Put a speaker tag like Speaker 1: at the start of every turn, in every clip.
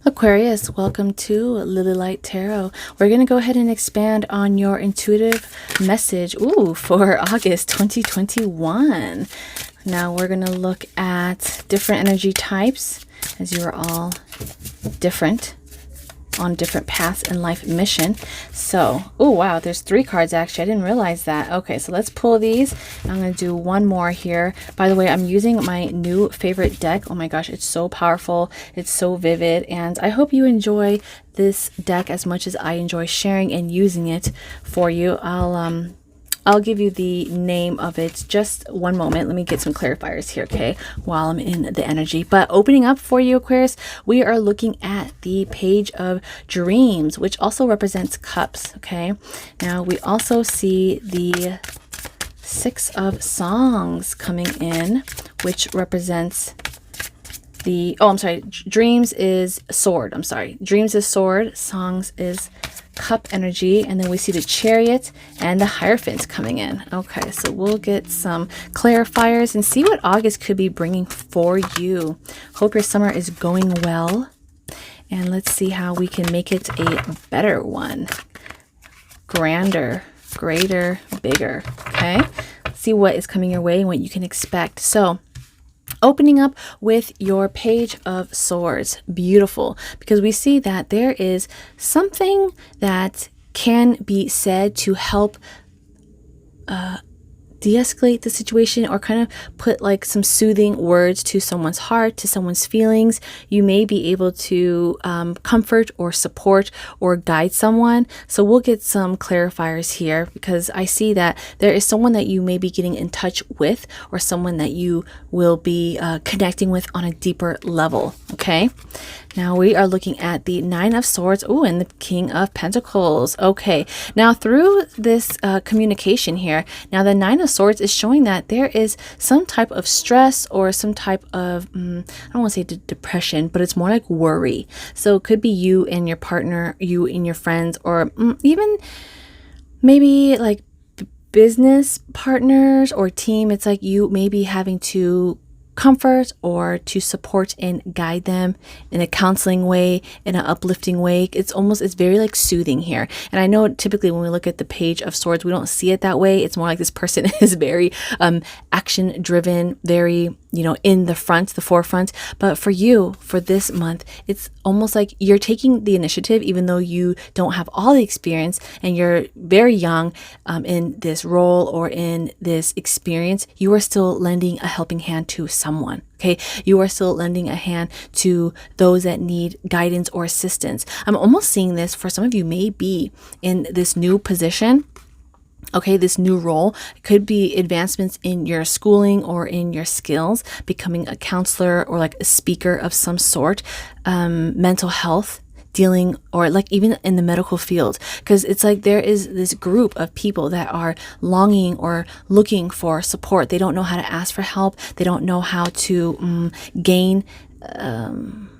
Speaker 1: Aquarius, welcome to Lily Light Tarot. We're going to go ahead and expand on your intuitive message for August 2021. Now we're going to look at different energy types, as you are all different on different paths in life mission. So, oh wow, there's 3 cards actually. I didn't realize that. Okay, so let's pull these. I'm going to do one more here. By the way, I'm using my new favorite deck. Oh my gosh, it's so powerful. It's so vivid, and I hope you enjoy this deck as much as I enjoy sharing and using it for you. I'll give you the name of it. Just one moment. Let me get some clarifiers here, okay, while I'm in the energy. But opening up for you, Aquarius, we are looking at the Page of Dreams, which also represents cups, okay? Now, we also see the 6 of Songs coming in, which represents the, Dreams is sword. I'm sorry. Dreams is sword. Songs is cup energy, and then we see the Chariot and the Hierophant coming in. Okay, so we'll get some clarifiers and see what August could be bringing for you. Hope your summer is going well, and let's see how we can make it a better one. Grander, greater, bigger. Okay, let's see what is coming your way and what you can expect. So opening up with your Page of Swords, beautiful, because we see that there is something that can be said to help de-escalate the situation, or kind of put like some soothing words to someone's heart, to someone's feelings. You may be able to comfort or support or guide someone. So we'll get some clarifiers here, because I see that there is someone that you may be getting in touch with, or someone that you will be connecting with on a deeper level. Okay, now we are looking at the 9 of Swords, and the King of Pentacles. Okay, now through this communication here, now the 9 of Swords is showing that there is some type of stress, or some type of, I don't want to say depression, but it's more like worry. So it could be you and your partner, you and your friends, or even maybe like business partners or team. It's like you may be having to comfort or to support and guide them in a counseling way, in an uplifting way. It's very like soothing here. And I know typically when we look at the Page of Swords, we don't see it that way. It's more like this person is very action driven, very, in the forefront. But for you, for this month, it's almost like you're taking the initiative, even though you don't have all the experience and you're very young in this role or in this experience. You are still lending a helping hand to someone. Okay, you are still lending a hand to those that need guidance or assistance. I'm almost seeing this for some of you may be in this new position. Okay, this new role could be advancements in your schooling or in your skills, becoming a counselor or like a speaker of some sort, mental health, dealing, or like even in the medical field, because it's like there is this group of people that are longing or looking for support. They don't know how to ask for help. They don't know how to gain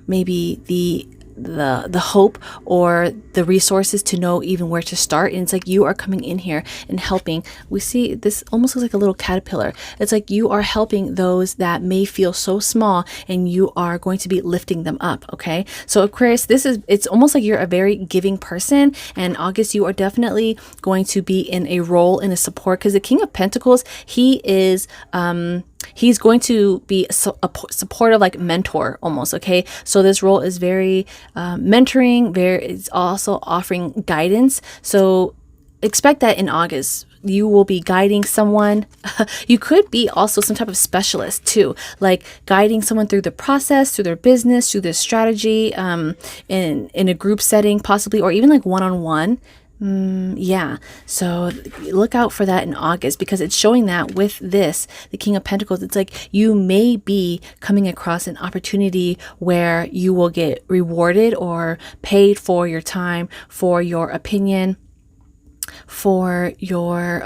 Speaker 1: maybe the hope or the resources to know even where to start. And it's like you are coming in here and helping. We see this almost looks like a little caterpillar. It's like you are helping those that may feel so small, and you are going to be lifting them up. Okay, so Aquarius, it's almost like you're a very giving person, and August, you are definitely going to be in a role in a support, because the King of Pentacles, he is he's going to be a supportive, like mentor almost. Okay, so this role is very mentoring, it's also offering guidance. So expect that in August you will be guiding someone. You could be also some type of specialist too, like guiding someone through the process, through their business, through their strategy, in a group setting possibly, or even like one-on-one. Yeah, so look out for that in August, because it's showing that with this, the King of Pentacles, it's like you may be coming across an opportunity where you will get rewarded or paid for your time, for your opinion, for your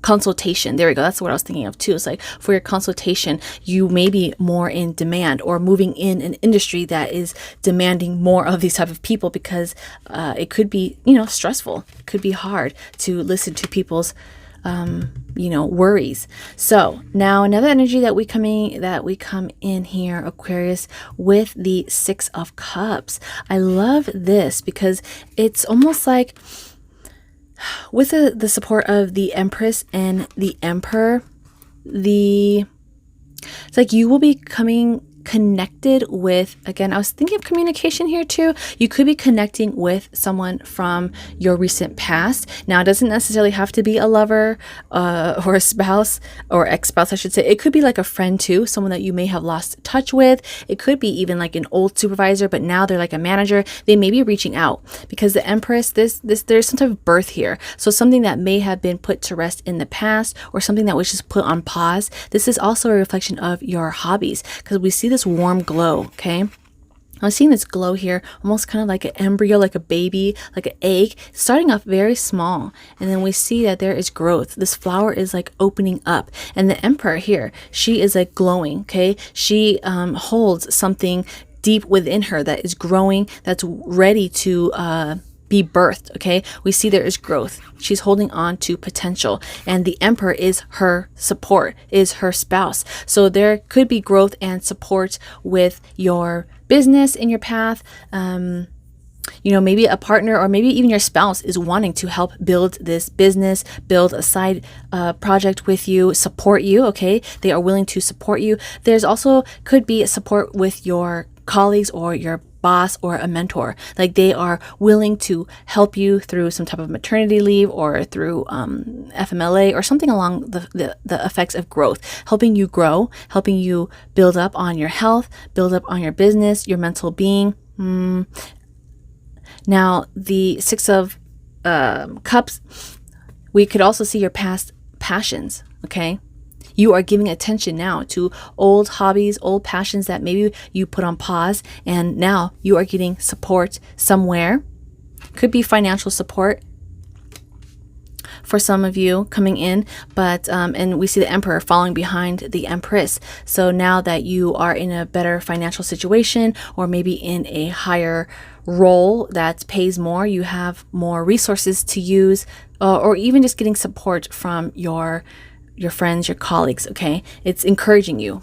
Speaker 1: consultation. There we go. That's what I was thinking of too. It's like for your consultation, you may be more in demand, or moving in an industry that is demanding more of these type of people, because it could be, stressful. It could be hard to listen to people's worries. So now another energy that we come in here, Aquarius, with the Six of Cups. I love this because it's almost like with the support of the Empress and the Emperor, it's like you will be coming connected with, again, I was thinking of communication here too. You could be connecting with someone from your recent past. Now, it doesn't necessarily have to be a lover or a spouse or ex-spouse, I should say. It could be like a friend too, someone that you may have lost touch with. It could be even like an old supervisor, but now they're like a manager. They may be reaching out because the Empress, there's some type of birth here. So something that may have been put to rest in the past or something that was just put on pause. This is also a reflection of your hobbies because we see this warm glow. Okay, I'm seeing this glow here, almost kind of like an embryo, like a baby, like an egg, starting off very small. And then we see that there is growth. This flower is like opening up. And the Emperor here, she is like glowing. Okay, she holds something deep within her that is growing, that's ready to be birthed. Okay, we see there is growth. She's holding on to potential, and the Emperor is her support, is her spouse. So there could be growth and support with your business in your path. Maybe a partner or maybe even your spouse is wanting to help build this business, build a side project with you, support you. Okay, they are willing to support you. There's also could be support with your colleagues or your boss or a mentor. Like they are willing to help you through some type of maternity leave or through FMLA or something along the effects of growth, helping you grow, helping you build up on your health, build up on your business, your mental being. Now, the Six of Cups, we could also see your past passions. Okay, you are giving attention now to old hobbies, old passions that maybe you put on pause, and now you are getting support somewhere. Could be financial support for some of you coming in, but and we see the Emperor following behind the Empress. So now that you are in a better financial situation, or maybe in a higher role that pays more, you have more resources to use, or even just getting support from your friends, your colleagues. Okay, it's encouraging you.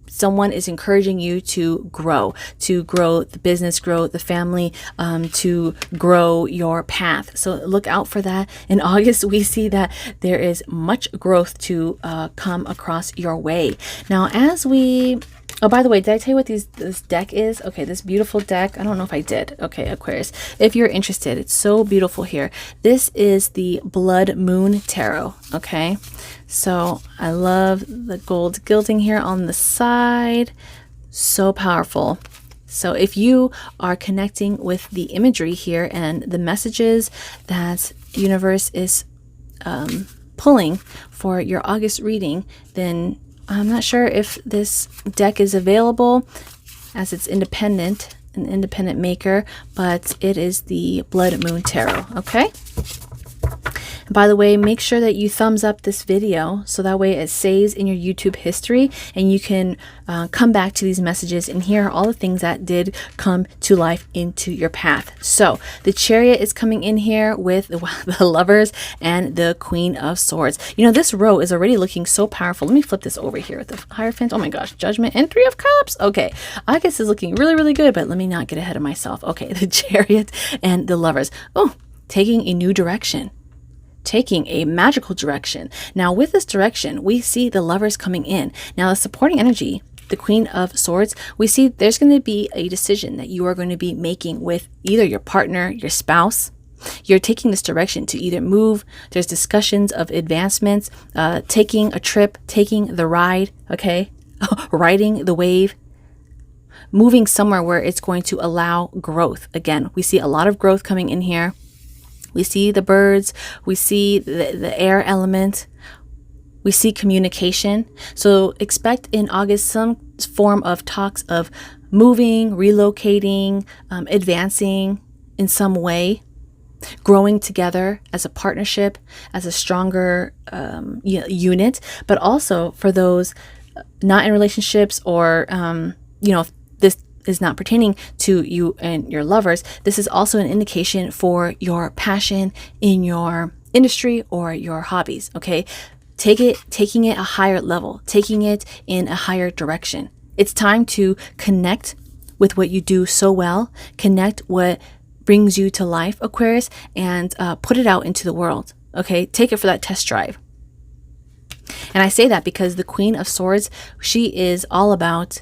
Speaker 1: Someone is encouraging you to grow the business, grow the family, to grow your path. So look out for that. In August, we see that there is much growth to come across your way. Now, oh, by the way, did I tell you what this deck is? Okay, this beautiful deck. I don't know if I did. Okay, Aquarius, if you're interested, it's so beautiful here. This is the Blood Moon Tarot. Okay, so I love the gold gilding here on the side. So powerful. So if you are connecting with the imagery here and the messages that universe is pulling for your August reading, then I'm not sure if this deck is available as it's an independent maker, but it is the Blood Moon Tarot. Okay. By the way, make sure that you thumbs up this video so that way it saves in your YouTube history and you can come back to these messages and hear all the things that did come to life into your path. So the Chariot is coming in here with the Lovers and the Queen of Swords. This row is already looking so powerful. Let me flip this over here with the Hierophant. Oh my gosh, Judgment and Three of Cups. Okay, August is looking really, really good, but let me not get ahead of myself. Okay, the Chariot and the Lovers. Oh, taking a new direction. Taking a magical direction. Now with this direction, we see the Lovers coming in. Now the supporting energy, the Queen of Swords, we see there's going to be a decision that you are going to be making with either your partner, your spouse. You're taking this direction to either move. There's discussions of advancements, taking a trip, taking the ride, okay, riding the wave, moving somewhere where it's going to allow growth. Again, we see a lot of growth coming in here. We see the birds, we see the air element, we see communication. So expect in August some form of talks of moving, relocating, advancing in some way, growing together as a partnership, as a stronger unit, but also for those not in relationships or, if this is not pertaining to you and your lovers, this is also an indication for your passion in your industry or your hobbies, okay? Taking it a higher level, taking it in a higher direction. It's time to connect with what you do so well, connect what brings you to life, Aquarius, and put it out into the world, okay? Take it for that test drive. And I say that because the Queen of Swords, she is all about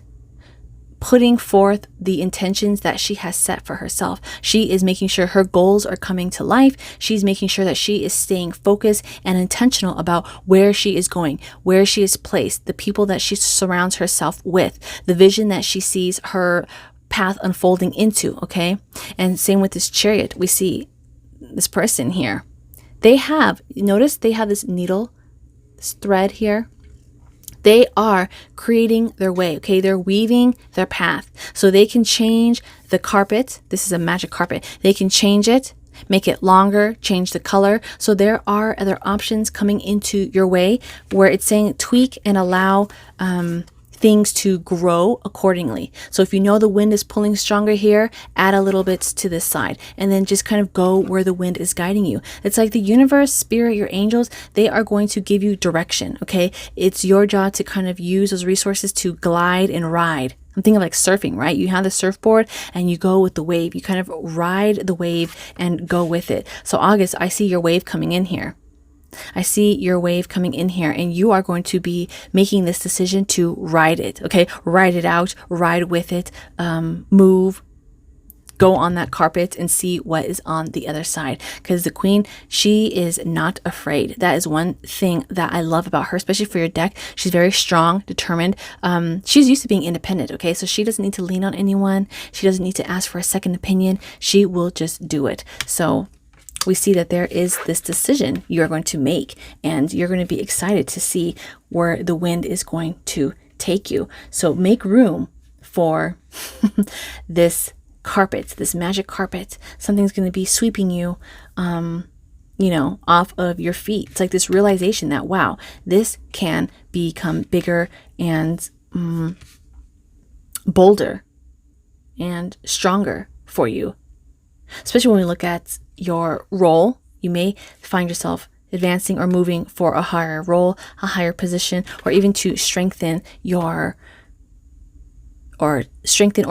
Speaker 1: putting forth the intentions that she has set for herself. She is making sure her goals are coming to life. She's making sure that she is staying focused and intentional about where she is going, where she is placed, the people that she surrounds herself with, the vision that she sees her path unfolding into, okay? And same with this Chariot. We see this person here. Notice they have this needle, this thread here. They are creating their way, okay? They're weaving their path so they can change the carpet. This is a magic carpet. They can change it, make it longer, change the color. So there are other options coming into your way where it's saying tweak and allow things to grow accordingly. So if you know the wind is pulling stronger here, add a little bit to this side and then just kind of go where the wind is guiding you. It's like the universe, spirit, your angels, they are going to give you direction, okay? It's your job to kind of use those resources to glide and ride. I'm thinking of like surfing, right? You have the surfboard and you go with the wave. You kind of ride the wave and go with it. So August, I see your wave coming in here. I see your wave coming in here and you are going to be making this decision to ride it, okay? Ride it out, ride with it, move, go on that carpet and see what is on the other side. Because the Queen, she is not afraid. That is one thing that I love about her, especially for your deck. She's very strong, determined. She's used to being independent, okay? So she doesn't need to lean on anyone. She doesn't need to ask for a second opinion. She will just do it. So we see that there is this decision you're going to make and you're going to be excited to see where the wind is going to take you. So make room for this carpet, this magic carpet. Something's going to be sweeping you, off of your feet. It's like this realization that, wow, this can become bigger and bolder and stronger for you. Especially when we look at your role, you may find yourself advancing or moving for a higher role, a higher position, or even to strengthen or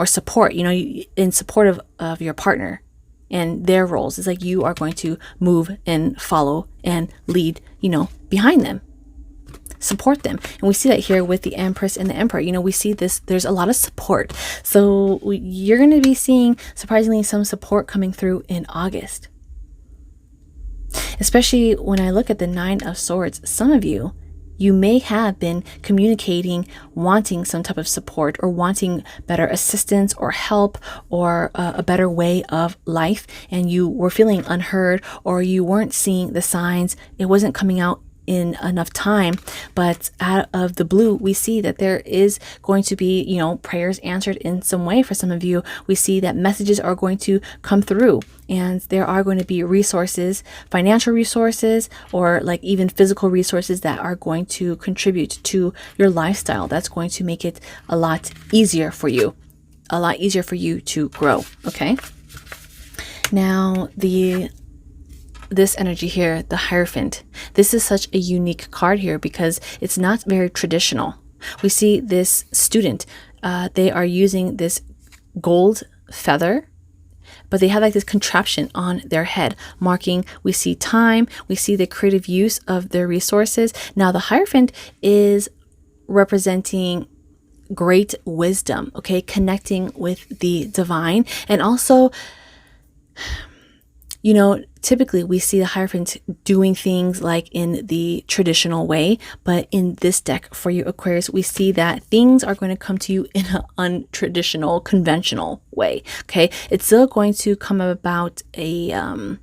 Speaker 1: support, in support of your partner and their roles. It's like you are going to move and follow and lead, behind them. Support them. And we see that here with the Empress and the Emperor. We see this, there's a lot of support. So you're going to be seeing, surprisingly, some support coming through in August. Especially when I look at the Nine of Swords, some of you may have been communicating, wanting some type of support or wanting better assistance or help or a better way of life. And you were feeling unheard or you weren't seeing the signs. It wasn't coming out in enough time, but out of the blue, we see that there is going to be, prayers answered in some way for some of you. We see that messages are going to come through and there are going to be resources, financial resources, or like even physical resources that are going to contribute to your lifestyle. That's going to make it a lot easier for you to grow. Okay. Now this energy here, the Hierophant, this is such a unique card here because it's not very traditional. We see this student, they are using this gold feather, but they have like this contraption on their head marking, we see time, we see the creative use of their resources. Now the Hierophant is representing great wisdom, okay, connecting with the divine. And also, typically we see the Hierophant doing things like in the traditional way, but in this deck for you, Aquarius, we see that things are going to come to you in an untraditional, conventional way. Okay, it's still going to come about a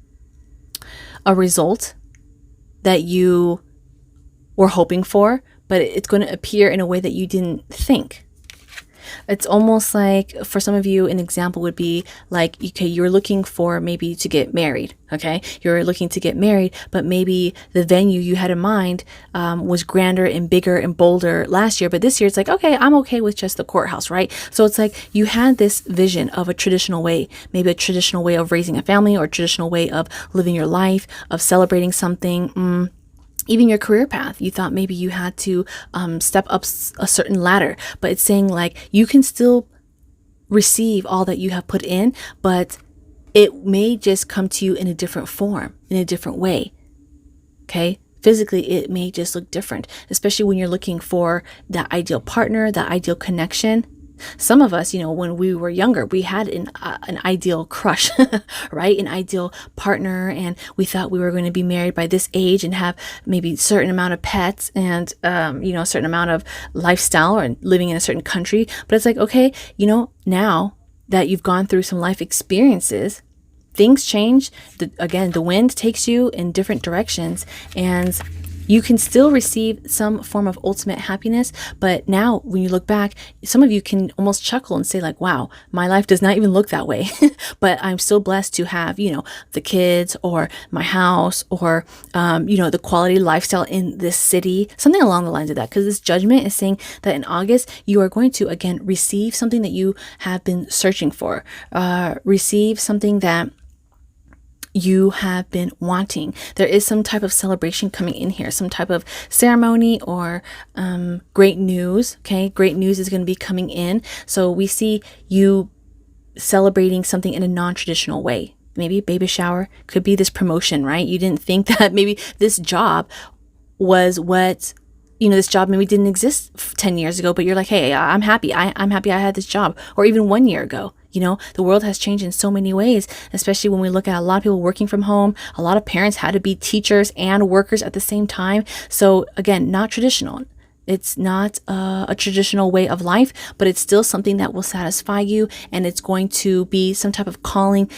Speaker 1: result that you were hoping for, but it's going to appear in a way that you didn't think. It's almost like, for some of you, an example would be like, okay, you're looking for maybe to get married. Okay, you're looking to get married, but maybe the venue you had in mind was grander and bigger and bolder last year, but this year it's like, okay, I'm okay with just the courthouse, right? So it's like you had this vision of a traditional way, maybe a traditional way of raising a family, or a traditional way of living your life, of celebrating something. Even your career path, you thought maybe you had to step up a certain ladder, but it's saying like you can still receive all that you have put in, but it may just come to you in a different form, in a different way. Okay. Physically, it may just look different, especially when you're looking for that ideal partner, that ideal connection. Some of us, when we were younger, we had an ideal crush, right? An ideal partner. And we thought we were going to be married by this age and have maybe a certain amount of pets and, a certain amount of lifestyle or living in a certain country. But it's like, okay, now that you've gone through some life experiences, things change. The wind takes you in different directions, and you can still receive some form of ultimate happiness. But now when you look back, some of you can almost chuckle and say like, wow, my life does not even look that way. But I'm still blessed to have, the kids, or my house, or, the quality lifestyle in this city, something along the lines of that. Because this judgment is saying that in August, you are going to, again, receive something that you have been searching for, receive something that you have been wanting. There is some type of celebration coming in here, some type of ceremony, or great news. Okay, great news is going to be coming in. So we see you celebrating something in a non-traditional way. Maybe a baby shower, could be this promotion, right? You didn't think that maybe this job was what, this job maybe didn't exist 10 years ago, but you're like, hey, I'm happy. I'm happy I had this job. Or even 1 year ago. The world has changed in so many ways, especially when we look at a lot of people working from home. A lot of parents had to be teachers and workers at the same time. So again, not traditional. It's not a traditional way of life, but it's still something that will satisfy you. And it's going to be some type of calling,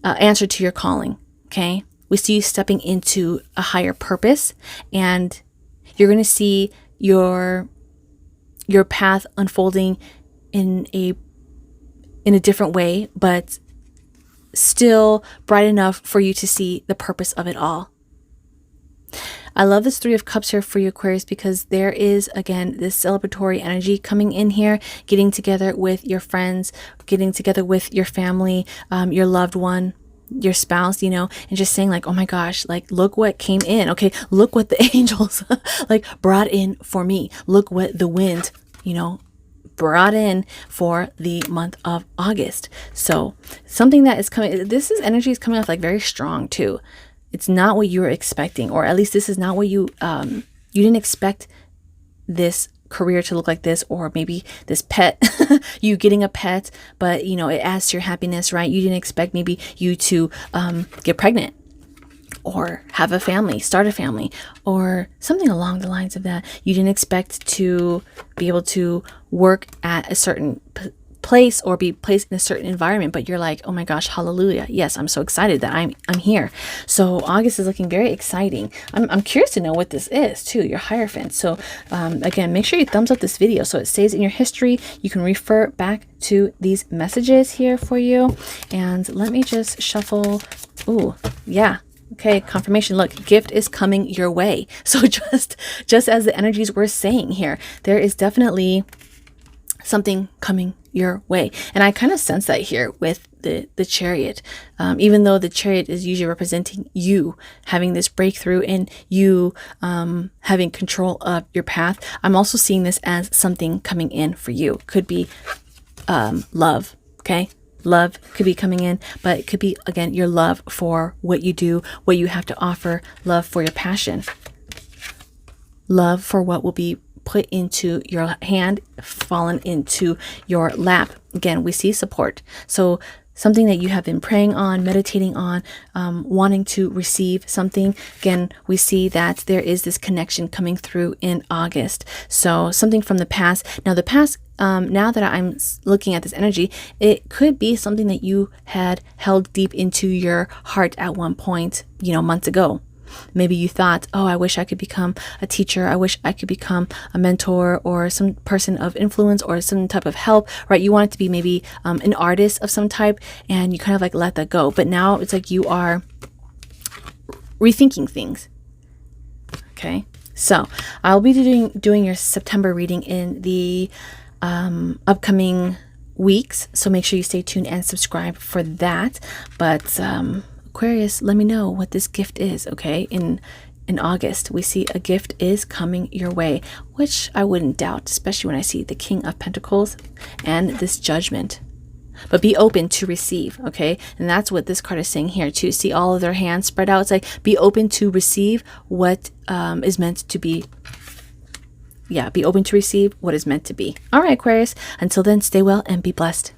Speaker 1: answer to your calling. Okay. We see you stepping into a higher purpose, and you're going to see your path unfolding in a different way, but still bright enough for you to see the purpose of it all. I love this 3 of Cups here for you, Aquarius, because there is, again, this celebratory energy coming in here, getting together with your friends, getting together with your family, your loved one, your spouse, and just saying like, oh my gosh, like, look what came in. Okay, look what the angels like brought in for me. Look what the wind, brought in for the month of August. So something that is coming, energy is coming off like very strong too. It's not what you were expecting, or at least this is not what you didn't expect this career to look like this, or maybe this pet, you getting a pet, but it adds to your happiness, right? You didn't expect maybe you to get pregnant, or have a family, start a family, or something along the lines of that. You didn't expect to be able to work at a certain place or be placed in a certain environment, but you're like, oh my gosh, hallelujah. Yes, I'm so excited that I'm here. So August is looking very exciting. I'm curious to know what this is too, your Hierophant. So again, make sure you thumbs up this video so it stays in your history. You can refer back to these messages here for you. And let me just shuffle. Ooh, yeah. Okay, confirmation. Look, gift is coming your way. So just as the energies were saying here, there is definitely something coming your way. And I kind of sense that here with the Chariot. Even though the Chariot is usually representing you having this breakthrough and you having control of your path, I'm also seeing this as something coming in for you. Could be love, okay? Love could be coming in, but it could be, again, your love for what you do, what you have to offer, love for your passion, love for what will be put into your hand, fallen into your lap. Again, we see support. So something that you have been praying on, meditating on, wanting to receive something. Again, we see that there is this connection coming through in August. So something from the past. Now the past, now that I'm looking at this energy, it could be something that you had held deep into your heart at one point, months ago. Maybe you thought, oh, I wish I could become a teacher. I wish I could become a mentor or some person of influence or some type of help, right? You want it to be maybe an artist of some type, and you kind of like let that go. But now it's like you are rethinking things. Okay. So I'll be doing your September reading in the upcoming weeks. So make sure you stay tuned and subscribe for that. But Aquarius, let me know what this gift is, okay? In August, we see a gift is coming your way, which I wouldn't doubt, especially when I see the King of Pentacles and this Judgment. But be open to receive, okay? And that's what this card is saying here too. See all of their hands spread out? It's like be open to receive what is meant to be. Yeah, be open to receive what is meant to be. All right, Aquarius. Until then, stay well and be blessed.